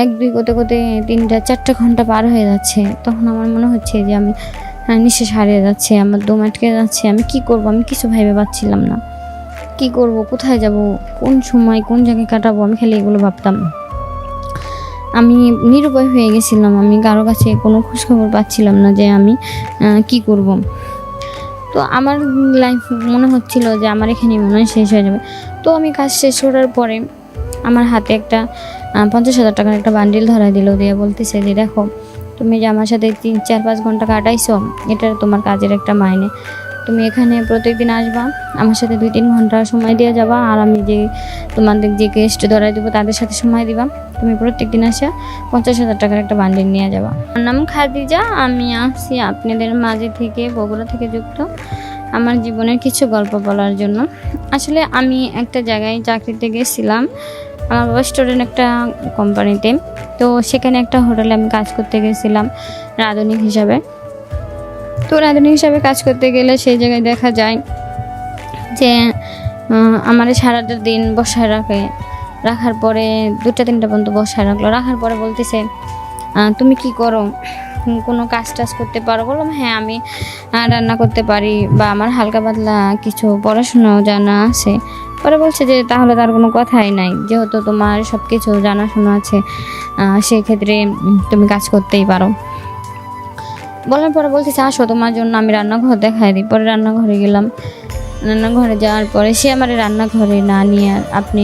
এক দুই করতে করতে 3-4 ঘন্টা পার হয়ে যাচ্ছে। তখন আমার মনে হচ্ছে যে আমি নিঃশ্বাস হারিয়ে যাচ্ছে, আমার দম আটকে যাচ্ছে। আমি কি করব? আমি কিছু ভেবে পাচ্ছিলাম না। কি করব? কোথায় যাব? কোন সময় কোন জায়গায় কাটাবো? আমি খালি এগুলো ভাবতাম। আমি নিরুপায় হয়ে গেছিলাম। আমি কারো কাছে কোনো খোঁজখবর পাচ্ছিলাম না যে আমি কি করব? তো আমার লাইফ মনে হচ্ছিল যে আমার এখানেই মনে হয় শেষ হয়ে যাবে। তো আমি কাজ শেষ করার পরে আমার হাতে একটা 50,000 টাকার একটা বান্ডিল ধরাই দিল, দিয়ে বলতেছে যে, "দেখো, তুমি যে আমার সাথে 3-4-5 ঘন্টা কাটাইছো, এটা তোমার কাজের একটা মাইনে। তুমি এখানে প্রত্যেকদিন আসবা, আমার সাথে 2-3 ঘন্টা সময় দিয়ে যাবা, আর আমি যে তোমাদের যে গেস্ট ধরাই দেবো তাদের সাথে সময় দিবা। তুমি প্রত্যেকদিন আসা 50,000 টাকার একটা বান্ডিল নিয়ে যাবা।" আমার নাম খাদিজা, আমি আসছি আপনাদের মাঝে থেকে, বগুড়া থেকে যুক্ত, আমার জীবনের কিছু গল্প বলার জন্য। আসলে আমি একটা জায়গায় চাকরিতে গেছিলাম, আমার বাবা স্টুডেন্ট একটা কোম্পানিতে। তো সেখানে একটা হোটেলে আমি কাজ করতে গেছিলাম রাঁধুনি হিসাবে। তো রাঁধুনি হিসাবে কাজ করতে গেলে সেই জায়গায় দেখা যায় যে আমার সারাটা দিন বসায় রাখার পরে 2টা-3টা পর্যন্ত বসায় রাখার পরে বলতেছে, "তুমি কি করো? কোনো কাজ টাজ করতে পারো?" বললাম, "হ্যাঁ, আমি রান্না করতে পারি, বা আমার হালকা পাতলা কিছু পড়াশোনাও জানা আছে।" পরে বলছে যে, "তাহলে তার কোনো কথাই নাই, যেহেতু তোমার সব কিছু জানাশোনা আছে, সেক্ষেত্রে তুমি কাজ করতেই পারো।" বলার পরে বলতেছে, "আসো, তোমার জন্য আমি রান্নাঘর দেখাই দিই।" পরে রান্নাঘরে গেলাম। রান্নাঘরে যাওয়ার পরে সে আমার রান্নাঘরে না নিয়ে আপনি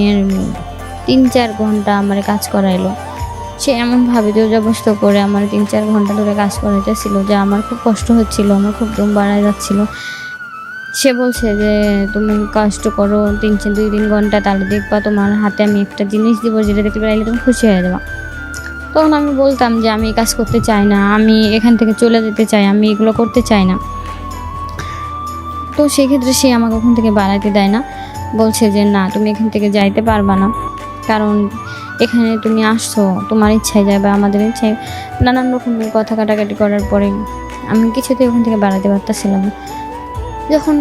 3-4 ঘন্টা আমার কাজ করাইলো। সে এমনভাবে জোরজবরদস্ত করে আমার 3-4 ঘন্টা ধরে কাজ করাইতেছিল যে আমার খুব কষ্ট হচ্ছিল, আমার খুব দম বাড়ায় যাচ্ছিল। সে বলছে যে, "তুমি কষ্ট করো 2-3 ঘন্টা, তাহলে দেখবা তোমার হাতে আমি একটা জিনিস দিব, যেটা দেখতে পাইলে তুমি খুশি হয়ে যাবা।" তখন আমি বলতাম যে, "আমি এই কাজ করতে চাই না, আমি এখান থেকে চলে যেতে চাই, আমি এগুলো করতে চাই না।" তো সেক্ষেত্রে সে আমাকে ওখান থেকে বাড়াইতে দেয় না। বলছে যে, "না, তুমি এখান থেকে যাইতে পারবা না। কারণ এখানে তুমি আসছো তোমার ইচ্ছায় যাবে, আমাদের ইচ্ছায়।" নানান রকমের কথা কাটাকাটি করার পরে আমি কিছুতেই ওখান থেকে বাড়াতে পারতেছিলাম না। যখন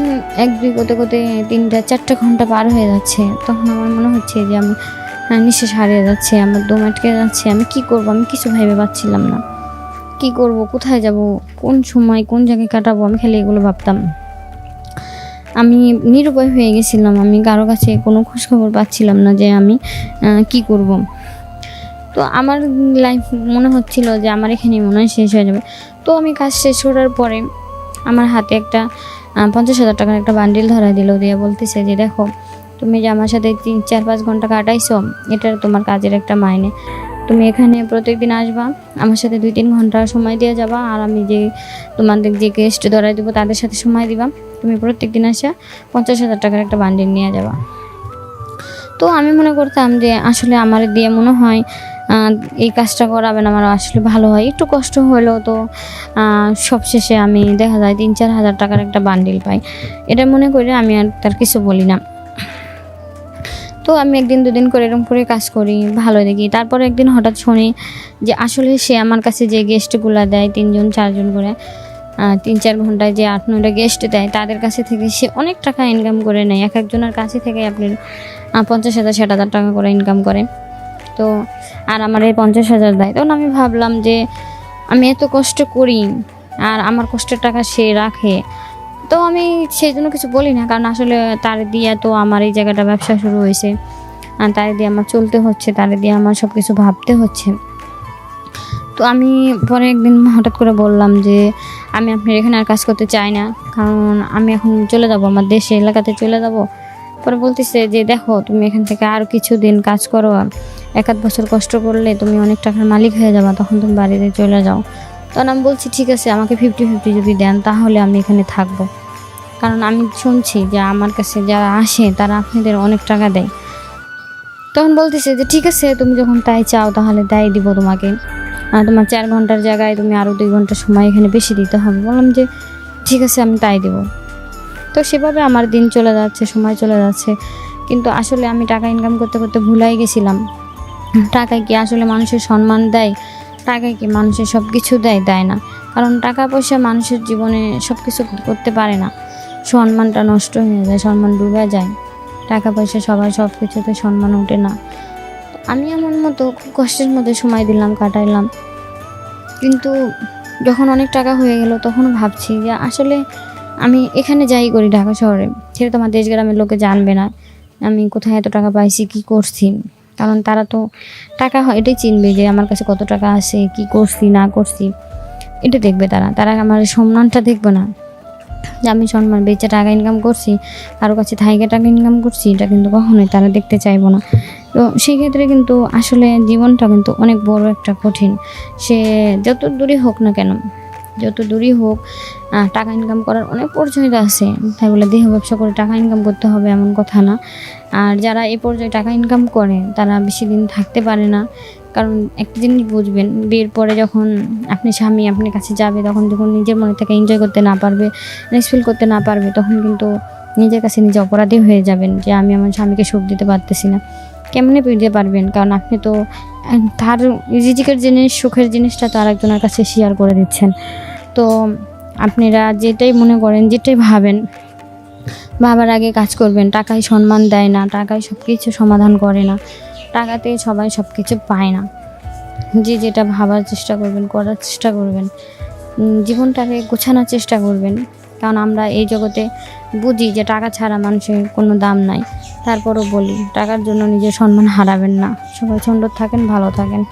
1-2 করতে করতে 3-4 ঘন্টা পার হয়ে যাচ্ছে, তখন আমার মনে হচ্ছে যে আমি নিঃশ্বাস হারিয়ে যাচ্ছে, আমার দম আটকে যাচ্ছে। আমি কি করব? আমি কিছু ভেবে পাচ্ছিলাম না। কি করব? কোথায় যাব? কোন সময় কোন জায়গায় কাটাবো? আমি খালি এগুলো ভাবতাম। আমি নিরুপায় হয়ে গেছিলাম। আমি কারো কাছে কোনো খোঁজখবর পাচ্ছিলাম না যে আমি কি করব? তো আমার লাইফ মনে হচ্ছিল যে আমার এখানেই মনে হয় শেষ হয়ে যাবে। তো আমি কাজ শেষ করার পরে আমার হাতে একটা 50,000 টাকার একটা বান্ডিল ধরাই দিল, দিয়ে বলতেছে যে, "দেখো, তুমি যে আমার সাথে 3-4-5 ঘন্টা কাটাইছো, এটা তোমার কাজের একটা মাইনে। তুমি এখানে প্রত্যেকদিন আসবা, আমার সাথে 2-3 ঘন্টা সময় দিয়ে যাবা, আর আমি যে তোমাদের যে গেস্ট ধরাই দেবো তাদের সাথে সময় দিবা। তুমি প্রত্যেকদিন আসা 50,000 টাকার একটা বান্ডিল নিয়ে যাবা।" তো আমি মনে করতাম যে আসলে আমার দিয়ে মনে হয় এই কাজটা করাবেন আমার আসলে ভালো হয়। একটু কষ্ট হলেও তো সবশেষে আমি দেখা যায় 3-4 হাজার টাকার একটা বান্ডিল পাই। এটা মনে করে আমি আর তার কিছু বলি না। তো আমি 1 দিন 2 দিন করে এরকম করে কাজ করি, ভালো দেখি। তারপরে একদিন হঠাৎ শুনি যে আসলে সে আমার কাছে যে গেস্টগুলা দেয় 3 জন 4 জন করে, 3-4 ঘন্টায় যে 8-9টা গেস্ট দেয়, তাদের কাছে থেকে সে অনেক টাকা ইনকাম করে নেয়। একেকজনের কাছে থেকে আপনার 50,000 60,000 টাকা করে ইনকাম করে। তো আর আমার এই 50,000 দেয়। তখন আমি ভাবলাম যে আমি এত কষ্ট করি, আর আমার কষ্টের টাকা সে রাখে। তো আমি সেজন্য কিছু বলি না, কারণ আসলে তার দিয়ে তো আমার এই জায়গাটা ব্যবসা শুরু হয়েছে, আর তার দিয়ে আমার চলতে হচ্ছে, তার দিয়ে আমার সব কিছু ভাবতে হচ্ছে। তো আমি পরে একদিন হঠাৎ করে বললাম যে, "আমি আপনার এখানে আর কাজ করতে চাই না, কারণ আমি এখন চলে যাব, আমার দেশে এলাকাতে চলে যাব।" পরে বলতেছে যে, "দেখো, তুমি এখান থেকে আরও কিছুদিন কাজ করো, 1-8 বছর কষ্ট করলে তুমি অনেক টাকার মালিক হয়ে যাবা, তখন তুমি বাড়িতে চলে যাও।" তখন আমি বলছি, "ঠিক আছে, আমাকে 50-50 যদি দেন তাহলে আমি এখানে থাকবো, কারণ আমি শুনছি যে আমার কাছে যারা আসে তারা আপনাদের অনেক টাকা দেয়।" তখন বলতেছে যে, "ঠিক আছে, তুমি যখন তাই চাও তাহলে তাই দিব তোমাকে। তোমার 4 ঘন্টার জায়গায় তুমি আরও 2 ঘন্টা সময় এখানে বেশি দিতে হবে।" বললাম যে, "ঠিক আছে, আমি তাই দেবো।" তো সেভাবে আমার দিন চলে যাচ্ছে, সময় চলে যাচ্ছে। কিন্তু আসলে আমি টাকা ইনকাম করতে করতে ভুলাই গেছিলাম, টাকায় কি আসলে মানুষের সম্মান দেয়? টাকায় কি মানুষের সব কিছু দেয়? দেয় না। কারণ টাকা পয়সা মানুষের জীবনে সব কিছু করতে পারে না। সম্মানটা নষ্ট হয়ে যায়, সম্মান ডুবে যায়। টাকা পয়সা সবার সব কিছুতে সম্মান ওঠে না। আমি আমার মতো খুব কষ্টের মধ্যে সময় দিলাম, কাটাইলাম। কিন্তু যখন অনেক টাকা হয়ে গেল তখন ভাবছি যে আসলে আমি এখানে যাই করি ঢাকা শহরে, সেটা তো আমার দেশ গ্রামের লোকে জানবে না আমি কোথায় এত টাকা পাইছি, কী করছি। কারণ তারা তো টাকা হয় এটাই চিনবে যে আমার কাছে কত টাকা আছে, কী করছি না করছি, এটা দেখবে তারা। তারা আমার সম্মানটা দেখবে না, যে আমি সম্মান বেচে টাকা ইনকাম করছি, কারো কাছে থাইকে টাকা ইনকাম করছি, এটা কিন্তু কখনোই তারা দেখতে চাইবো না। তো সেই ক্ষেত্রে কিন্তু আসলে জীবনটা কিন্তু অনেক বড় একটা কঠিন। সে যত দূরই হোক না কেন, যত দূরই হোক, টাকা ইনকাম করার অনেক পর্যায়টা আছে। তাই বলে দেহ ব্যবসা করে টাকা ইনকাম করতে হবে এমন কথা না। আর যারা এই পর্যায়ে টাকা ইনকাম করে তারা বেশি দিন থাকতে পারে না। কারণ একটা জিনিস বুঝবেন, বিয়ের পরে যখন আপনি স্বামী আপনার কাছে যাবে, তখন যখন নিজের মনে থেকে এনজয় করতে না পারবে, রিল্যাক্স ফিল করতে না পারবে, তখন কিন্তু নিজের কাছে নিজে অপরাধী হয়ে যাবেন যে আমি আমার স্বামীকে সুখ দিতে পারতেছি না। কেমনে দিতে পারবেন? কারণ আপনি তো তার রিজিকের জিনিস, সুখের জিনিসটা তো আরেকজনের কাছে শেয়ার করে দিচ্ছেন। তো আপনারা যেটাই মনে করেন, যেটাই ভাবেন, ভাবার আগে কাজ করবেন। টাকায় সম্মান দেয় না, টাকায় সব কিছু সমাধান করে না, টাকাতে সবাই সব কিছু পায় না। যে যেটা ভাবার চেষ্টা করবেন, করার চেষ্টা করবেন, জীবনটাকে গোছানোর চেষ্টা করবেন। কারণ আমরা এই জগতে বুঝি যে টাকা ছাড়া মানুষের কোনো দাম নাই। তারপরও বলি টাকার জন্য নিজের সম্মান হারাবেন না। সবাই সুন্দর থাকেন, ভালো থাকেন।